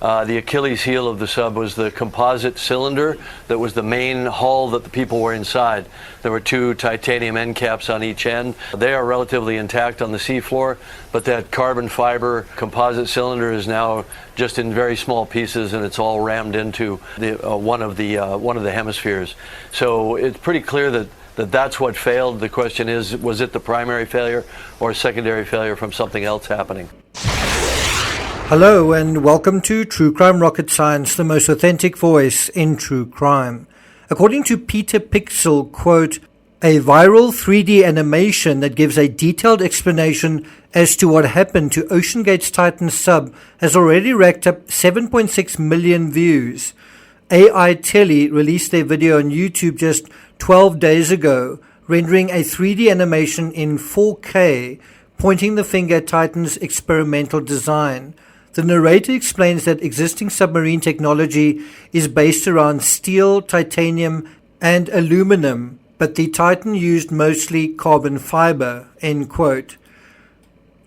The Achilles heel of the sub was the composite cylinder that was the main hull that the people were inside. There were two titanium end caps on each end. They are relatively intact on the seafloor, but that carbon fiber composite cylinder is now just in very small pieces, and it's all rammed into one of the hemispheres. So it's pretty clear that that's what failed. The question is, was it the primary failure or a secondary failure from something else happening? Hello and welcome to True Crime Rocket Science, the most authentic voice in true crime. According to Peter Pixel, quote, a viral 3D animation that gives a detailed explanation as to what happened to OceanGate's Titan sub has already racked up 7.6 million views. AI Tele released their video on YouTube just 12 days ago, rendering a 3D animation in 4K, pointing the finger at Titan's experimental design. The narrator explains that existing submarine technology is based around steel, titanium, and aluminum, but the Titan used mostly carbon fiber, end quote.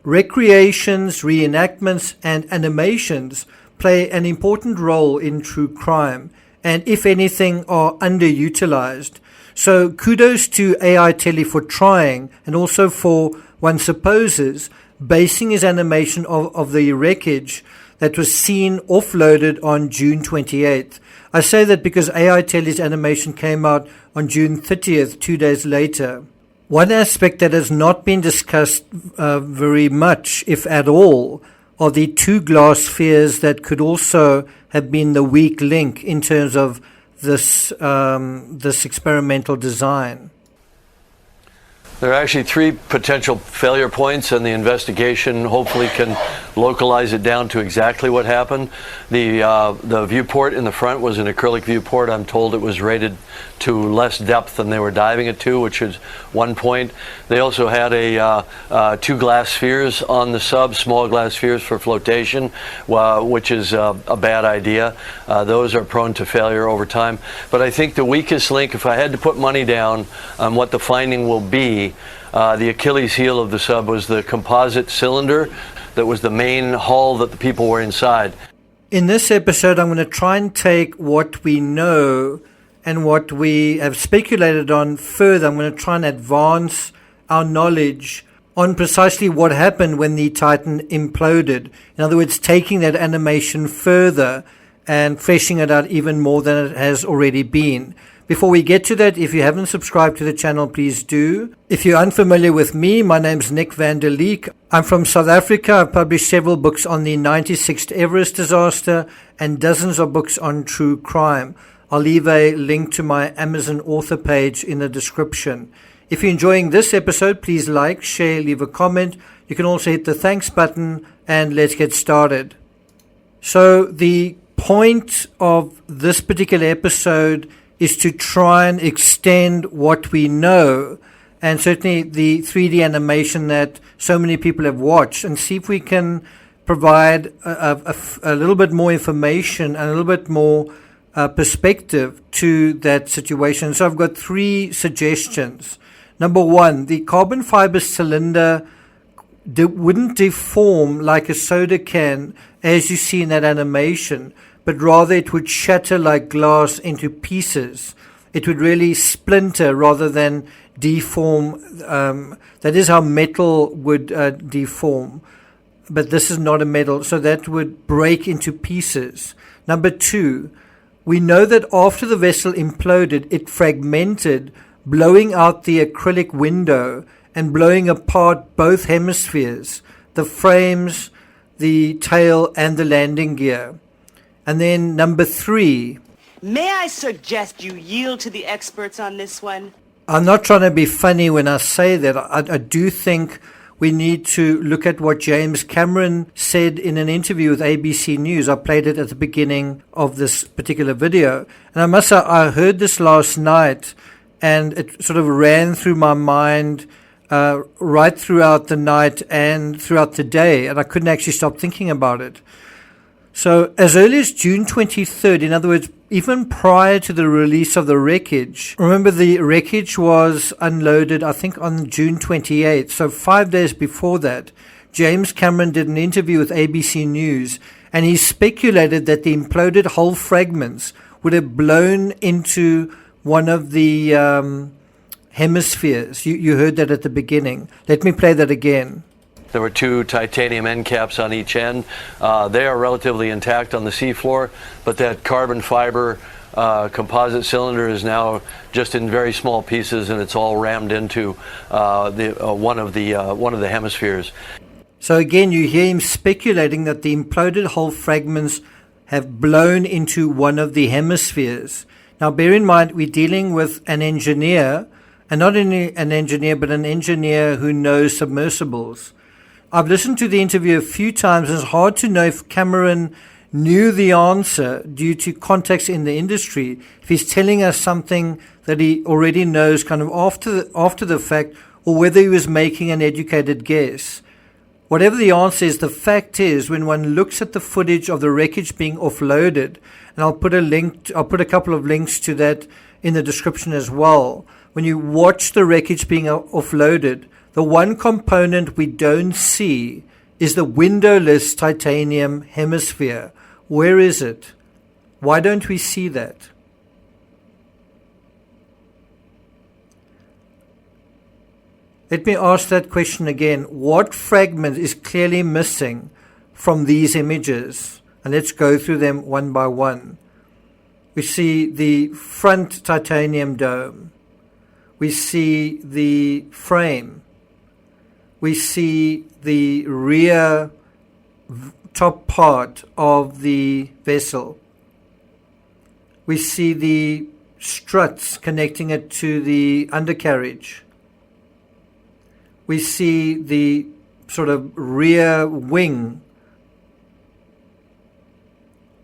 Recreations, reenactments, and animations play an important role in true crime, and if anything, are underutilized. So kudos to AI Tele for trying, and also for, one supposes, basing his animation of the wreckage that was seen offloaded on June 28th. I say that because AI Tele's animation came out on June 30th, 2 days later. One aspect that has not been discussed very much, if at all, are the two glass spheres that could also have been the weak link in terms of this experimental design. There are actually three potential failure points, and the investigation hopefully can localize it down to exactly what happened. The viewport in the front was an acrylic viewport. I'm told it was rated to less depth than they were diving it to, which is one point. They also had two glass spheres on the sub, small glass spheres for flotation, which is a bad idea. Those are prone to failure over time. But I think the weakest link, if I had to put money down on what the finding will be, the Achilles heel of the sub was the composite cylinder that was the main hull that the people were inside. In this episode, I'm going to try and take what we know and what we have speculated on further. I'm going to try and advance our knowledge on precisely what happened when the Titan imploded. In other words, taking that animation further and fleshing it out even more than it has already been. Before we get to that, if you haven't subscribed to the channel, please do. If you're unfamiliar with me, my name's Nick van der Leek. I'm from South Africa. I've published several books on the 96th Everest disaster and dozens of books on true crime. I'll leave a link to my Amazon author page in the description. If you're enjoying this episode, please like, share, leave a comment. You can also hit the thanks button, and let's get started. So the point of this particular episode is to try and extend what we know, and certainly the 3D animation that so many people have watched, and see if we can provide a little bit more information and a little bit more perspective to that situation. So I've got three suggestions. Number one, the carbon fiber cylinder wouldn't deform like a soda can as you see in that animation, but rather it would shatter like glass into pieces. It would really splinter rather than deform. That is how metal would deform, but this is not a metal, so that would break into pieces. Number two, we know that after the vessel imploded, it fragmented, blowing out the acrylic window and blowing apart both hemispheres, the frames, the tail, and the landing gear. And then number three. May I suggest you yield to the experts on this one? I'm not trying to be funny when I say that. I do think we need to look at what James Cameron said in an interview with ABC News. I played it at the beginning of this particular video. And I must say, I heard this last night, and it sort of ran through my mind right throughout the night and throughout the day, and I couldn't actually stop thinking about it. So as early as June 23rd, in other words, even prior to the release of the wreckage, remember the wreckage was unloaded, I think, on June 28th. So 5 days before that, James Cameron did an interview with ABC News, and he speculated that the imploded hull fragments would have blown into one of the hemispheres. You heard that at the beginning. Let me play that again. There were 2 titanium end caps on each end. They are relatively intact on the seafloor, but that carbon fiber composite cylinder is now just in very small pieces, and it's all rammed into one of the hemispheres. So again, you hear him speculating that the imploded hull fragments have blown into one of the hemispheres. Now, bear in mind, we're dealing with an engineer, and not only an engineer, but an engineer who knows submersibles. I've listened to the interview a few times, and it's hard to know if Cameron knew the answer due to context in the industry, if he's telling us something that he already knows kind of after the fact, or whether he was making an educated guess. Whatever the answer is, the fact is, when one looks at the footage of the wreckage being offloaded, and I'll put a couple of links to that in the description as well. When you watch the wreckage being offloaded, the one component we don't see is the windowless titanium hemisphere. Where is it? Why don't we see that? Let me ask that question again. What fragment is clearly missing from these images? And let's go through them one by one. We see the front titanium dome. We see the frame. We see the rear top part of the vessel. We see the struts connecting it to the undercarriage. We see the sort of rear wing.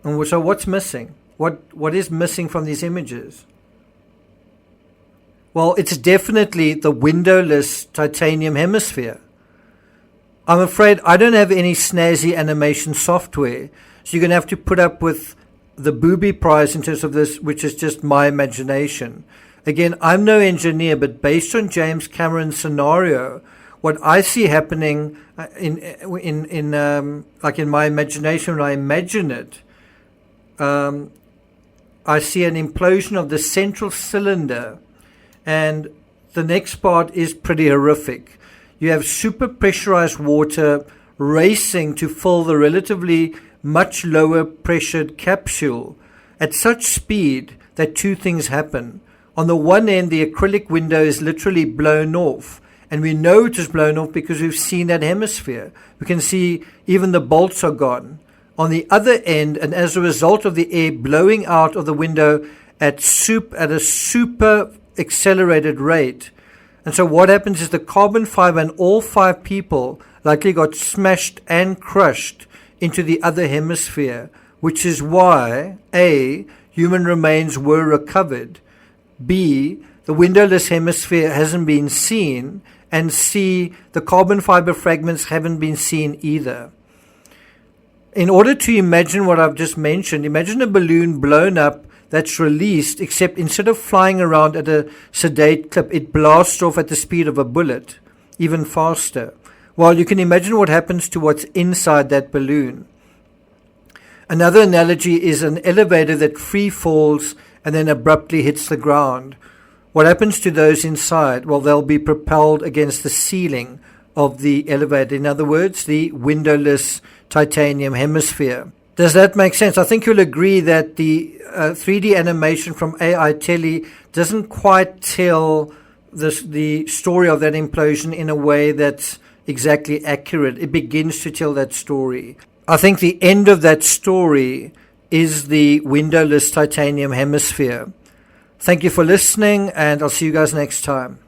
And so what's missing? What is missing from these images? Well, it's definitely the windowless titanium hemisphere. I'm afraid I don't have any snazzy animation software, so you're going to have to put up with the booby prize in terms of this, which is just my imagination. Again, I'm no engineer, but based on James Cameron's scenario, what I see happening in my imagination when I imagine it, I see an implosion of the central cylinder, and the next part is pretty horrific. You have super pressurized water racing to fill the relatively much lower pressured capsule at such speed that 2 things happen. On the one end, the acrylic window is literally blown off, and we know it is blown off because we've seen that hemisphere. We can see even the bolts are gone. On the other end, and as a result of the air blowing out of the window at a super accelerated rate. And so what happens is the carbon fiber and all 5 people likely got smashed and crushed into the other hemisphere, which is why A, human remains were recovered, B, the windowless hemisphere hasn't been seen, and C, the carbon fiber fragments haven't been seen either. In order to imagine what I've just mentioned, imagine a balloon blown up that's released, except instead of flying around at a sedate clip, it blasts off at the speed of a bullet, even faster. Well, you can imagine what happens to what's inside that balloon. Another analogy is an elevator that free falls and then abruptly hits the ground. What happens to those inside? Well, they'll be propelled against the ceiling of the elevator. In other words, the windowless titanium hemisphere. Does that make sense? I think you'll agree that the 3D animation from AI Tele doesn't quite tell the story of that implosion in a way that's exactly accurate. It begins to tell that story. I think the end of that story is the windowless titanium hemisphere. Thank you for listening, and I'll see you guys next time.